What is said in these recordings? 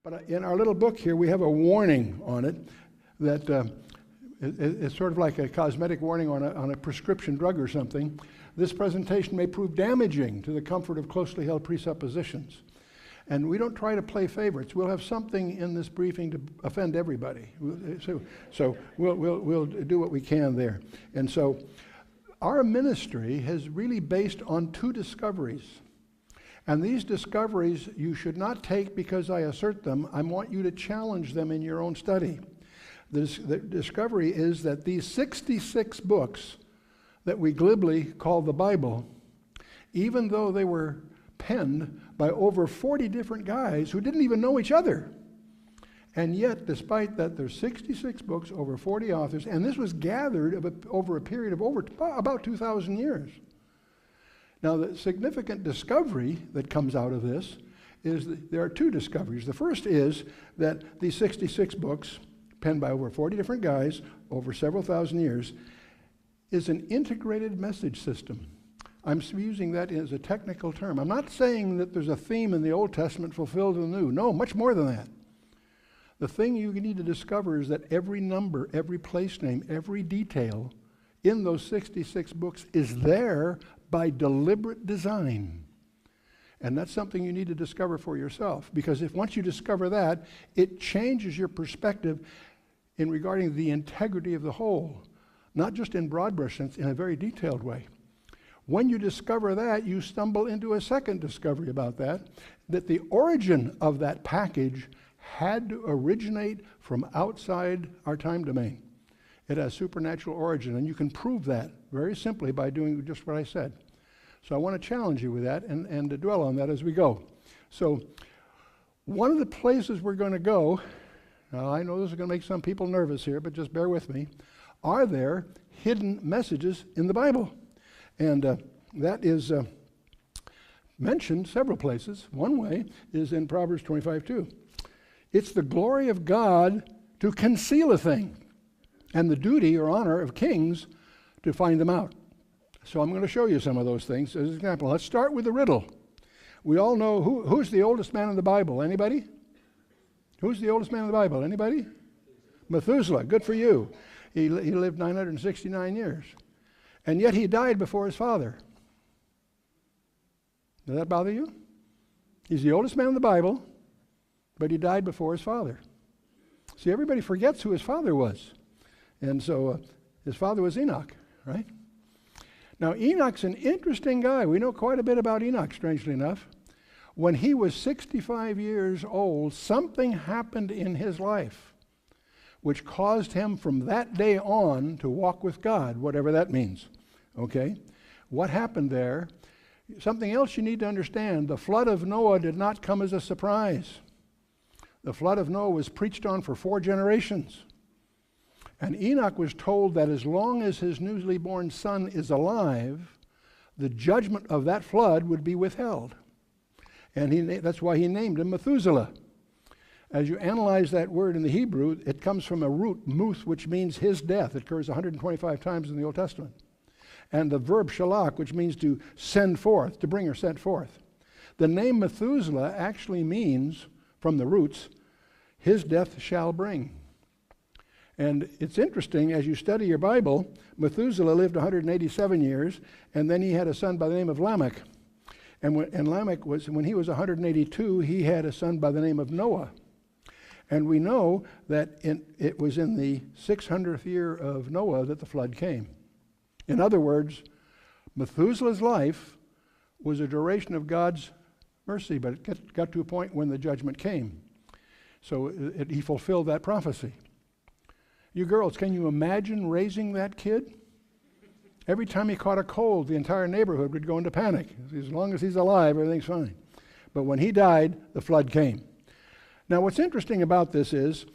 But in our little book here, we have a warning on it that it's sort of like a cosmetic warning on a prescription drug or something. This presentation may prove damaging to the comfort of closely held presuppositions. And we don't try to play favorites. We'll have something in this briefing to offend everybody. So we'll do what we can there. And so our ministry has really based on two discoveries. And these discoveries you should not take because I assert them. I want you to challenge them in your own study. The discovery is that these 66 books that we glibly call the Bible, even though they were penned by over 40 different guys who didn't even know each other. And yet, despite that, there's 66 books, over 40 authors, and this was gathered over a period of about 2,000 years. Now, the significant discovery that comes out of this is that there are two discoveries. The first is that these 66 books, penned by over 40 different guys over several thousand years, is an integrated message system. I'm using that as a technical term. I'm not saying that there's a theme in the Old Testament fulfilled in the New. No, much more than that. The thing you need to discover is that every number, every place name, every detail in those 66 books is there by deliberate design. And that's something you need to discover for yourself, because once you discover that, it changes your perspective in regarding the integrity of the whole, not just in broad brush sense, in a very detailed way. When you discover that, you stumble into a second discovery about that the origin of that package had to originate from outside our time domain. It has supernatural origin, and you can prove that very simply by doing just what I said. So I want to challenge you with that and to dwell on that as we go. So one of the places we're going to go, now I know this is going to make some people nervous here, but just bear with me, are there hidden messages in the Bible? And that is mentioned several places. One way is in Proverbs 25:2. It's the glory of God to conceal a thing, and the duty or honor of kings to find them out. So I'm going to show you some of those things as an example. Let's start with the riddle. We all know who's the oldest man in the Bible. Anybody? Who's the oldest man in the Bible? Anybody? Methuselah. Good for you. He lived 969 years. And yet he died before his father. Does that bother you? He's the oldest man in the Bible, but he died before his father. See, everybody forgets who his father was. And so his father was Enoch, right? Now, Enoch's an interesting guy. We know quite a bit about Enoch, strangely enough. When he was 65 years old, something happened in his life which caused him from that day on to walk with God, whatever that means. Okay? What happened there? Something else you need to understand. The flood of Noah did not come as a surprise. The flood of Noah was preached on for 4 generations. And Enoch was told that as long as his newly born son is alive, the judgment of that flood would be withheld. And that's why he named him Methuselah. As you analyze that word in the Hebrew, it comes from a root, muth, which means his death. It occurs 125 times in the Old Testament. And the verb shalach, which means to send forth, to bring or send forth. The name Methuselah actually means, from the roots, his death shall bring. And it's interesting, as you study your Bible, Methuselah lived 187 years, and then he had a son by the name of Lamech. And Lamech when he was 182, he had a son by the name of Noah. And we know that it was in the 600th year of Noah that the flood came. In other words, Methuselah's life was a duration of God's mercy, but it got to a point when the judgment came. So he fulfilled that prophecy. You girls, can you imagine raising that kid? Every time he caught a cold, the entire neighborhood would go into panic. As long as he's alive, everything's fine. But when he died, the flood came. Now, what's interesting about this is,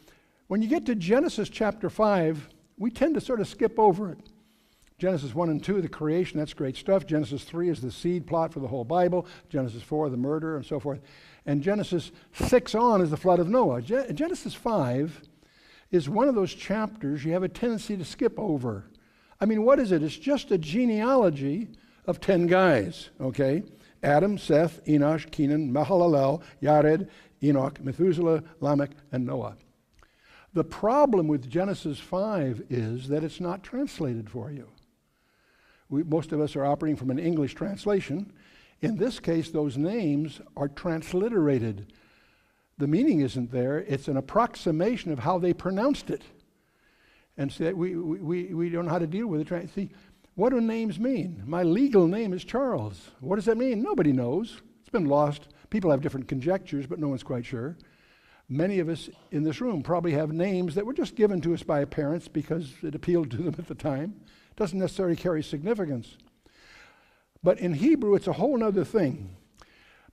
when you get to Genesis chapter 5, we tend to sort of skip over it. Genesis 1 and 2, the creation, that's great stuff. Genesis 3 is the seed plot for the whole Bible. Genesis 4, the murder, and so forth. And Genesis 6 on is the flood of Noah. Genesis 5 is one of those chapters you have a tendency to skip over. I mean, what is it? It's just a genealogy of 10 guys, okay? Adam, Seth, Enosh, Kenan, Mahalalel, Yared, Enoch, Methuselah, Lamech, and Noah. The problem with Genesis 5 is that it's not translated for you. Most of us are operating from an English translation. In this case, those names are transliterated. The meaning isn't there. It's an approximation of how they pronounced it. And so we don't know how to deal with it. See, what do names mean? My legal name is Charles. What does that mean? Nobody knows. It's been lost. People have different conjectures, but no one's quite sure. Many of us in this room probably have names that were just given to us by our parents because it appealed to them at the time. It doesn't necessarily carry significance. But in Hebrew, it's a whole other thing.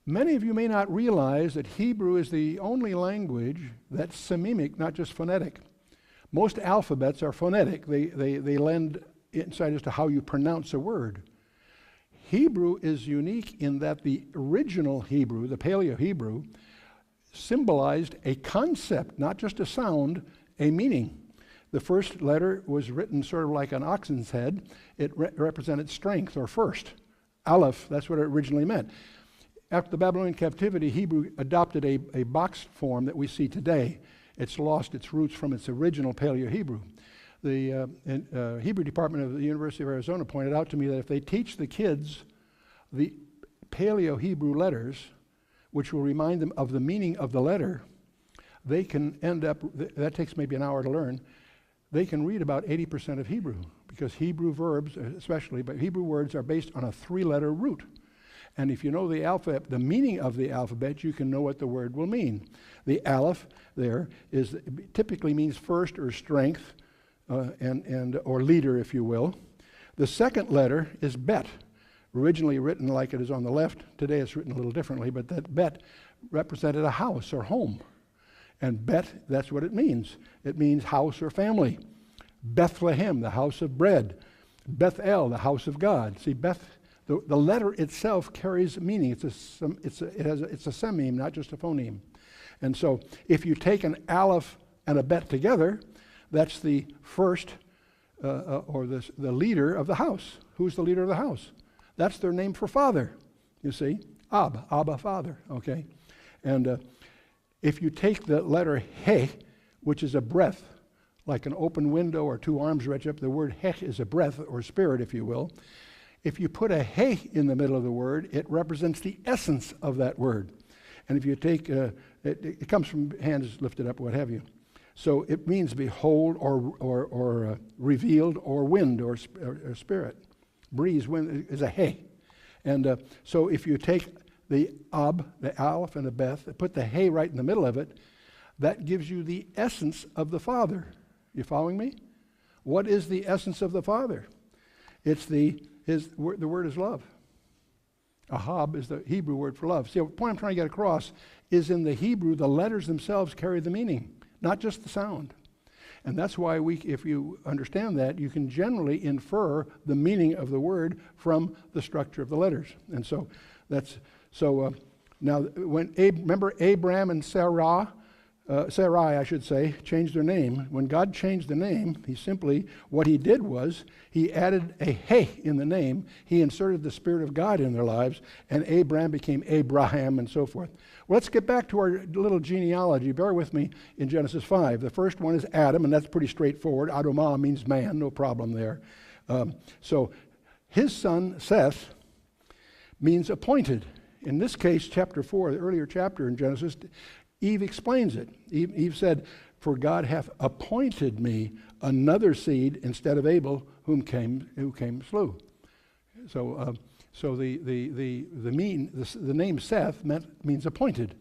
Many of you may not realize that Hebrew is the only language that's sememic, not just phonetic. Most alphabets are phonetic. They lend insight as to how you pronounce a word. Hebrew is unique in that the original Hebrew, the Paleo-Hebrew, symbolized a concept, not just a sound, a meaning. The first letter was written sort of like an oxen's head. It represented strength or first. Aleph, that's what it originally meant. After the Babylonian captivity, Hebrew adopted a boxed form that we see today. It's lost its roots from its original Paleo-Hebrew. The Hebrew department of the University of Arizona pointed out to me that if they teach the kids the Paleo-Hebrew letters, which will remind them of the meaning of the letter, they can end up, that takes maybe an hour to learn, they can read about 80% of Hebrew, because Hebrew verbs especially, but Hebrew words are based on a 3-letter root. And if you know the alphabet, the meaning of the alphabet, you can know what the word will mean. The aleph there typically means first or strength, or leader, if you will. The second letter is bet, originally written like it is on the left. Today it's written a little differently, but that bet represented a house or home. And bet, that's what it means. It means house or family. Bethlehem, the house of bread. Bethel, the house of God. See, the letter itself carries meaning. It's a sememe, not just a phoneme. And so if you take an aleph and a bet together, that's the first or the leader of the house. Who's the leader of the house? That's their name for father, you see. Abba, father, okay? And if you take the letter he, which is a breath, like an open window or two arms reach up, the word he is a breath or spirit, if you will. If you put a he in the middle of the word, it represents the essence of that word. And if you take, it comes from hands lifted up, what have you. So it means behold or revealed or wind or spirit. Breeze, wind is a he. And so if you take the ab, the aleph, and the beth, put the he right in the middle of it, that gives you the essence of the Father. You following me? What is the essence of the Father? It's the word is love. Ahab is the Hebrew word for love. See, the point I'm trying to get across is in the Hebrew, the letters themselves carry the meaning, not just the sound. And that's why if you understand that, you can generally infer the meaning of the word from the structure of the letters. And so now remember Abram and Sarai, I should say, changed their name. When God changed the name, what he did was he added a he in the name. He inserted the Spirit of God in their lives, and Abram became Abraham and so forth. Well, let's get back to our little genealogy. Bear with me in Genesis 5. The first one is Adam, and that's pretty straightforward. Adamah means man, no problem there. So his son, Seth, means appointed. In this case, chapter 4, the earlier chapter in Genesis, Eve explains it. Eve said, "For God hath appointed me another seed instead of Abel, who came slew." So the name Seth means appointed.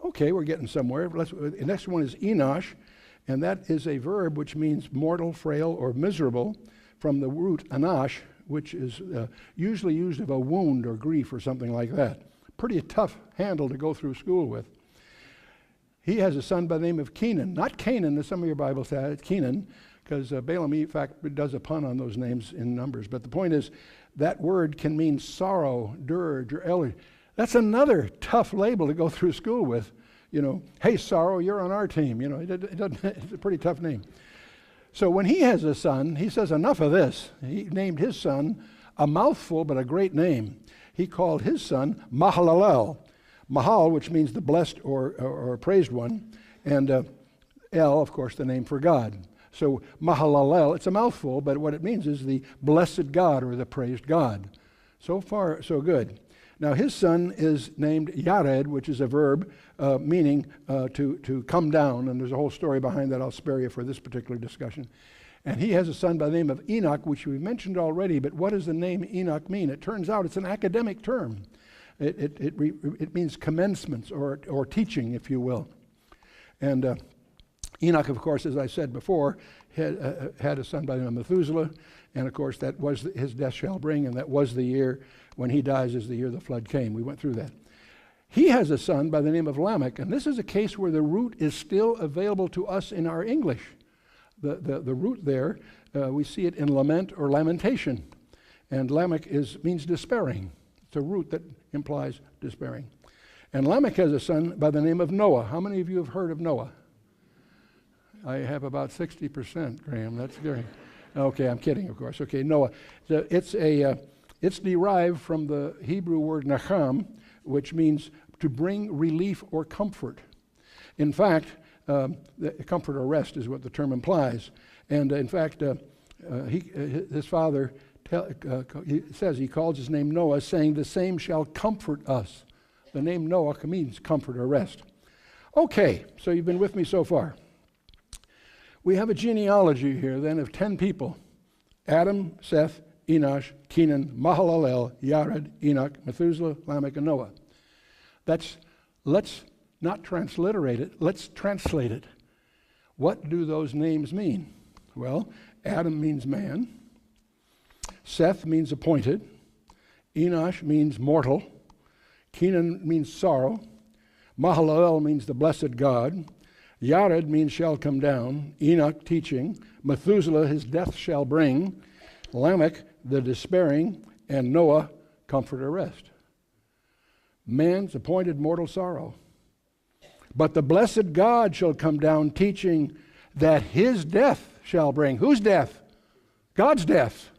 Okay, we're getting somewhere. The next one is Enosh, and that is a verb which means mortal, frail, or miserable, from the root anash, which is usually used of a wound or grief or something like that. Pretty tough handle to go through school with. He has a son by the name of Kenan. Not Canaan, as some of your Bibles say, it's Kenan, because Balaam, in fact, does a pun on those names in Numbers. But the point is, that word can mean sorrow, dirge, or elder. That's another tough label to go through school with. You know, hey, sorrow, you're on our team. You know, it's a pretty tough name. So when he has a son, he says, enough of this. He named his son a mouthful, but a great name. he called his son Mahalalel. Mahal, which means the blessed or praised one, and El, of course, the name for God. So Mahalalel, it's a mouthful, but what it means is the blessed God or the praised God. So far, so good. Now his son is named Yared, which is a verb meaning to come down, and there's a whole story behind that I'll spare you for this particular discussion. And he has a son by the name of Enoch, which we mentioned already, but what does the name Enoch mean? It turns out it's an academic term. It means commencements or teaching, if you will. And Enoch, of course, as I said before, had a son by the name of Methuselah, and of course that was his death shall bring, and that was the year when he dies is the year the flood came. We went through that. He has a son by the name of Lamech, and this is a case where the root is still available to us in our English. The root there, we see it in lament or lamentation, and Lamech means despairing. It's a root that implies despairing. And Lamech has a son by the name of Noah. How many of you have heard of Noah? I have about 60%, Graham. That's great. Okay, I'm kidding, of course. Okay, Noah. So it's derived from the Hebrew word nacham, which means to bring relief or comfort. In fact, comfort or rest is what the term implies. And in fact, his father says he calls his name Noah, saying, "The same shall comfort us." The name Noah means comfort or rest. Okay, so you've been with me so far. We have a genealogy here then of 10 people: Adam, Seth, Enosh, Kenan, Mahalalel, Yared, Enoch, Methuselah, Lamech, and Noah. Let's not transliterate it, let's translate it. What do those names mean? Well, Adam means man, Seth means appointed, Enosh means mortal, Kenan means sorrow, Mahalalel means the blessed God, Yared means shall come down, Enoch teaching, Methuselah his death shall bring, Lamech the despairing, and Noah comfort or rest. Man's appointed mortal sorrow. But the blessed God shall come down teaching that his death shall bring. Whose death? God's death.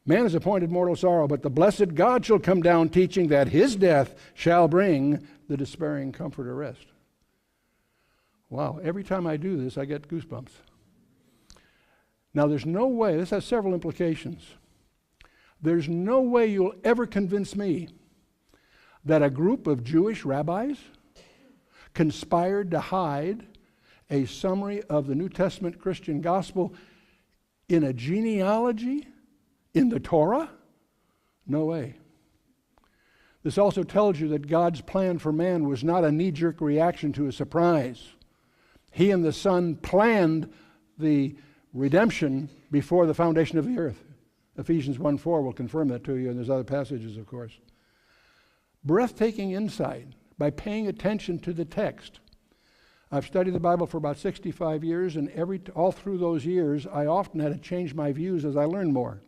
Man is appointed mortal sorrow, but the blessed God shall come down teaching that his death shall bring the despairing comfort or rest. Wow, every time I do this, I get goosebumps. Now, there's no way, this has several implications. There's no way you'll ever convince me that a group of Jewish rabbis conspired to hide a summary of the New Testament Christian gospel in a genealogy in the Torah? No way. This also tells you that God's plan for man was not a knee-jerk reaction to a surprise. He and the Son planned the redemption before the foundation of the earth. Ephesians 1:4 will confirm that to you, and there's other passages, of course. Breathtaking insight by paying attention to the text. I've studied the Bible for about 65 years, and all through those years, I often had to change my views as I learned more.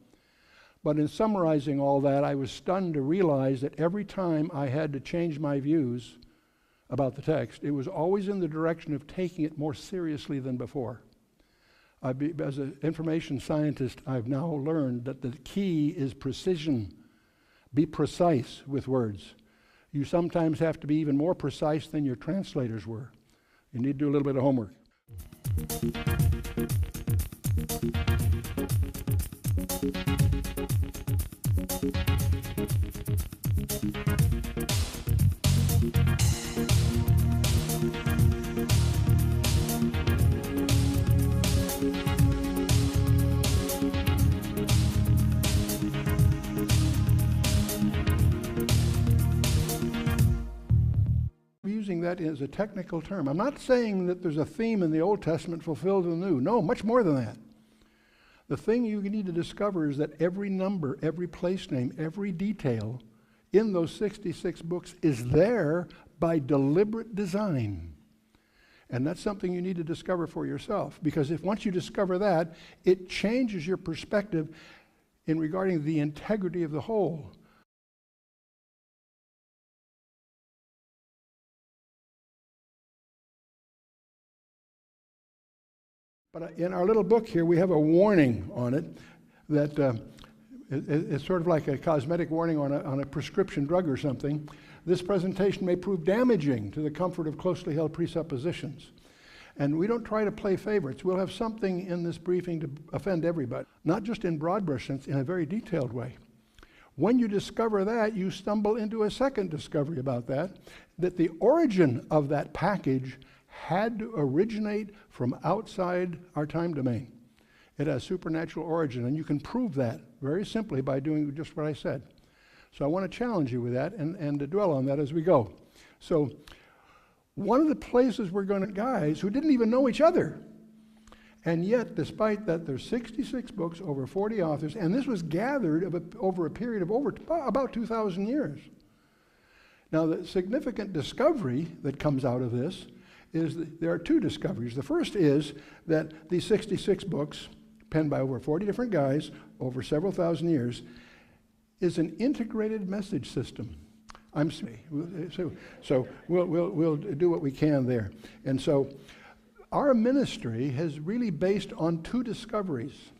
But in summarizing all that, I was stunned to realize that every time I had to change my views about the text, it was always in the direction of taking it more seriously than before. As an information scientist, I've now learned that the key is precision. Be precise with words. You sometimes have to be even more precise than your translators were. You need to do a little bit of homework. Using that as a technical term. I'm not saying that there's a theme in the Old Testament fulfilled in the New. No, much more than that. The thing you need to discover is that every number, every place name, every detail in those 66 books is there by deliberate design. And that's something you need to discover for yourself, because once you discover that, it changes your perspective in regarding the integrity of the whole. But in our little book here, we have a warning on it that It's sort of like a cosmetic warning on a prescription drug or something. This presentation may prove damaging to the comfort of closely held presuppositions. And we don't try to play favorites. We'll have something in this briefing to offend everybody, not just in broad brush sense, in a very detailed way. When you discover that, you stumble into a second discovery about that the origin of that package had to originate from outside our time domain. It has supernatural origin, and you can prove that very simply by doing just what I said. So I want to challenge you with that and to dwell on that as we go. So one of the places we're going to guys who didn't even know each other, and yet despite that there's 66 books, over 40 authors, and this was gathered over a period of about 2,000 years. Now the significant discovery that comes out of this is that there are two discoveries. The first is that these 66 books, penned by over 40 different guys over several thousand years, is an integrated message system. So we'll do what we can there. And so our ministry has really based on two discoveries.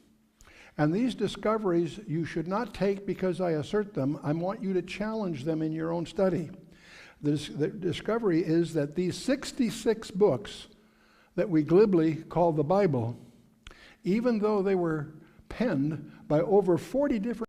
And these discoveries you should not take because I assert them. I want you to challenge them in your own study. The discovery is that these 66 books that we glibly call the Bible, even though they were penned by over 40 different